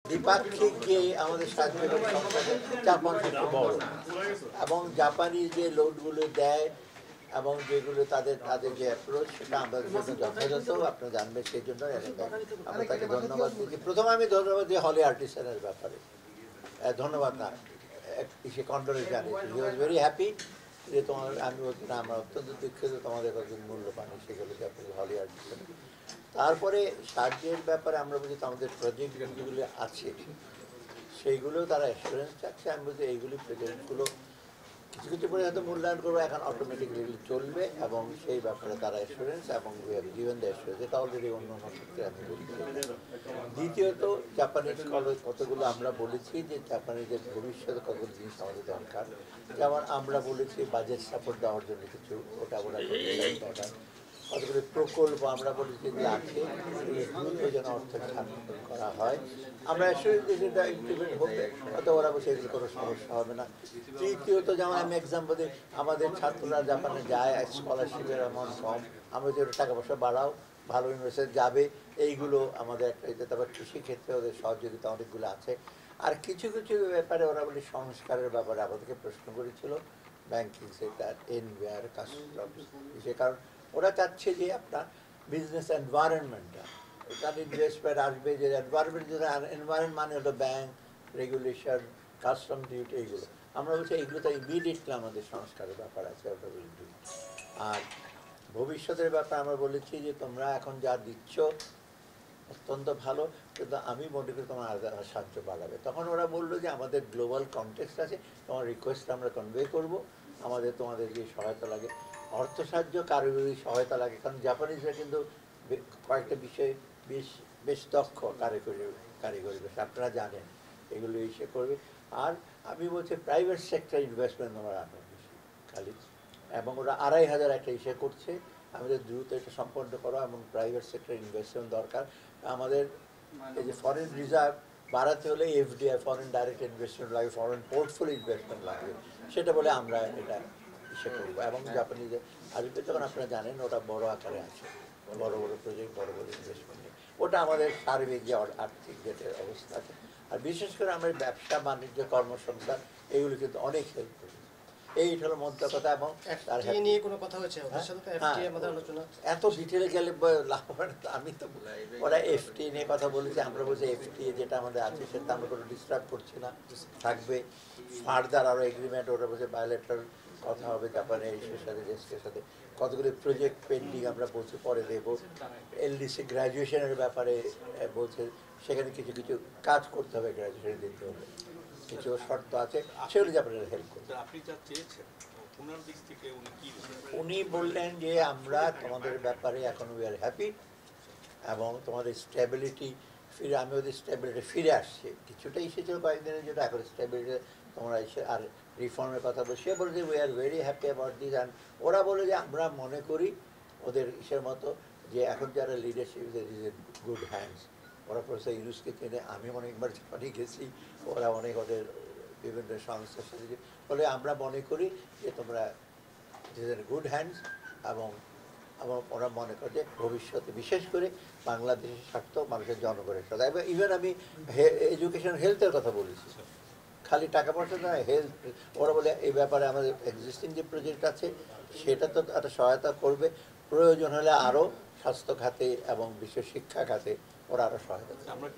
দ্বিপাক্ষিক যে আমাদের সাহায্য জাপান সবচেয়ে বড়, এবং জাপানি যে লোডগুলো দেয় এবং যেগুলো তাদের তাদের যে অ্যাপ্রোচ সেটা আমাদের জন্য যথাযথ, আপনারা জানবেন। সেই জন্য আমরা তাকে ধন্যবাদ দিচ্ছি। প্রথমে আমি ধন্যবাদ দিই হলি আর্টিসানের ব্যাপারে, ধন্যবাদ না, সে কন্ডোলেন্স জানিয়েছি। হি ওয়াজ ভেরি হ্যাপি যে তোমার, আমি বলছি না আমরা অত্যন্ত দুঃখিত তোমাদের কতদিন মূল্য পানি, সেগুলো আপনি হলি আর্টিসান। তারপরে সাহায্যের ব্যাপারে আমরা বলছি আমাদের প্রজেক্ট যেগুলো আছে সেইগুলো তারা অ্যাসুরেন্স চাচ্ছে। আমি বলছি এইগুলি প্রজেক্টগুলো কিছু কিছু পরে হয়তো মূল্যায়ন করবো, এখন অটোমেটিকলি চলবে, এবং সেই ব্যাপারে তারা অ্যাসুরেন্স এবং জীবন অ্যাসুরেন্স, এটা অলরেডি অন্য অন্য ক্ষেত্রে আমি বলছি। দ্বিতীয়ত জাপানিজ কতগুলো আমরা বলেছি যে জাপানিজের ভবিষ্যতে কতগুলো জিনিস আমাদের দরকার, যেমন আমরা বলেছি বাজেট সাপোর্ট দেওয়ার জন্য কিছু, ওটা ওরা কতগুলো প্রকল্প আমরা বলেছি যেগুলো আছে দ্রুত যেন অর্থ স্থানান্তর করা হয়। আমরা অ্যাসুরেন্স যে সেটা ইমপ্লিমেন্ট হবে, হয়তো ওরা বসে এগুলো কোনো সমস্যা হবে না। তৃতীয়ত যেমন আমি এক্সাম্পল দিই, আমাদের ছাত্ররা জাপানে যায়, স্কলারশিপের অ্যামাউন্ট কম, আমরা যে টাকা পয়সা বাড়াও, ভালো ইউনিভার্সিটি যাবে, এইগুলো আমাদের একটা। তারপর কৃষিক্ষেত্রে ওদের সহযোগিতা অনেকগুলো আছে। আর কিছু কিছু ব্যাপারে ওরা বলি সংস্কারের ব্যাপারে আমাদেরকে প্রশ্ন করেছিল, ব্যাংকিং সেক্টর, এনবিআর, কাস্টমস, সে কারণ ওরা চাচ্ছে যে আপনার বিজনেস এনভায়রনমেন্টটা, তার ইনভেস্টমেন্ট আসবে, যে এনভায়রনমেন্ট, যে এনভায়রনমেন্ট মানে হলো ব্যাংক রেগুলেশন, কাস্টম ডিউটি, এইগুলো আমরা বলছি এইগুলো তো ইমিডিয়েটলি আমাদের সংস্কারের ব্যাপার আছে, ওটা বলছি। আর ভবিষ্যতের ব্যাপারে আমরা বলেছি যে তোমরা এখন যা দিচ্ছ অত্যন্ত ভালো, কিন্তু আমি মনে করি তোমার সাহায্য বাড়াবে। তখন ওরা বললো যে আমাদের গ্লোবাল কনটেক্সট আছে, তোমার রিকোয়েস্ট আমরা কনভে করব, আমাদের তোমাদের যে সহায়তা লাগে, অর্থ সাহায্য, কারিগরি সহায়তা লাগে, কারণ জাপানিজরা কিন্তু কয়েকটা বিষয়ে বেশ বেশ দক্ষ কারিগরি বিষয়, আপনারা জানেন, এগুলো ইসে করবে। আর আমি বলছি প্রাইভেট সেক্টর ইনভেস্টমেন্ট আমরা আনবো বেশি খালি, এবং ওরা ২৫০০ একটা ইসে করছে, আমাদের দ্রুত এটা সম্পন্ন করা, এবং প্রাইভেট সেক্টর ইনভেস্টমেন্ট দরকার। আমাদের এই যে ফরেন রিজার্ভ বাড়াতে হলে এফডিআই, ফরেন ডাইরেক্ট ইনভেস্টমেন্ট লাগে, ফরেন পোর্টফোলিও ইনভেস্টমেন্ট লাগবে, সেটা বলে আমরা এটা ইসে করবো। এবং জাপানিজে আসবে যখন, আপনারা জানেন ওটা বড় আকারে আছে, বড় বড় প্রজেক্ট, বড় বড় ইনভেস্টমেন্ট, ওটা আমাদের সার্বিক যে আর্থিক যেটা অবস্থা আছে। আর বিশেষ করে আমাদের ব্যবসা বাণিজ্য কর্মসংস্থান এগুলো কিন্তু অনেক হেল্প করবে। এই হলো মধ্য কথা। এবং নিয়ে কোনো কথা হয়েছে এত ডিটেলে গেলে লাভ হবে না। আমি তো ওরা এফটি নিয়ে কথা বলেছি, আমরা বলছি এফটি যেটা আমাদের আছে সেটা আমরা কোনো ডিস্টার্ব করছি না, থাকবে। ফার্দার আরও এগ্রিমেন্ট ওরা বলছে বায়োলেটারাল কথা হবে জাপানের এর সাথে, দেশের সাথে। কতগুলি প্রজেক্ট পেন্ডিং আমরা বলছি পরে দেবো। এলডিসি গ্র্যাজুয়েশনের ব্যাপারে বলছে, সেখানে কিছু কিছু কাজ করতে হবে, গ্র্যাজুয়েশন দিতে হবে, কিছু শর্ত আছে, সেগুলি জাপানের হেল্প করবে। উনি বললেন যে আমরা তোমাদের ব্যাপারে এখন উই আর হ্যাপি, এবং তোমাদের স্টেবিলিটি ফিরে, আমি ওদের স্টেবিলিটি ফিরে আসছে, কিছুটা এসেছিল কয়েকদিনের জন্য, এখন স্টেবিলিটি তোমরা এসে, আর রিফর্মের কথা বলে সে বলে যে we are very happy about this. And ওরা বলে যে আমরা মনে করি ওদের ইসের মতো যে এখন যারা leadership is a good hands. ওরা প্রফেসর ইউনুসকে চেনে, আমি অনেকবার জাপানে গেছি, ওরা অনেক ওদের বিভিন্ন সংস্থার সাথে বলে আমরা মনে করি যে তোমরা গুড হ্যান্ডস, এবং ওরা মনে করে যে ভবিষ্যতে বিশেষ করে বাংলাদেশের স্বার্থ, মানুষের জনগণের স্বার্থ। এবং ইভেন আমি এডুকেশন হেলথের কথা বলেছি, খালি টাকা পয়সা নয়, হেলথ। ওরা বলে এই ব্যাপারে আমাদের এক্সিস্টিং যে প্রজেক্ট আছে সেটা তো একটা সহায়তা করবে, প্রয়োজন হলে আরও স্বাস্থ্য খাতে এবং বিশ্ব শিক্ষা খাতে ওরা আরও সহায়তা করবে।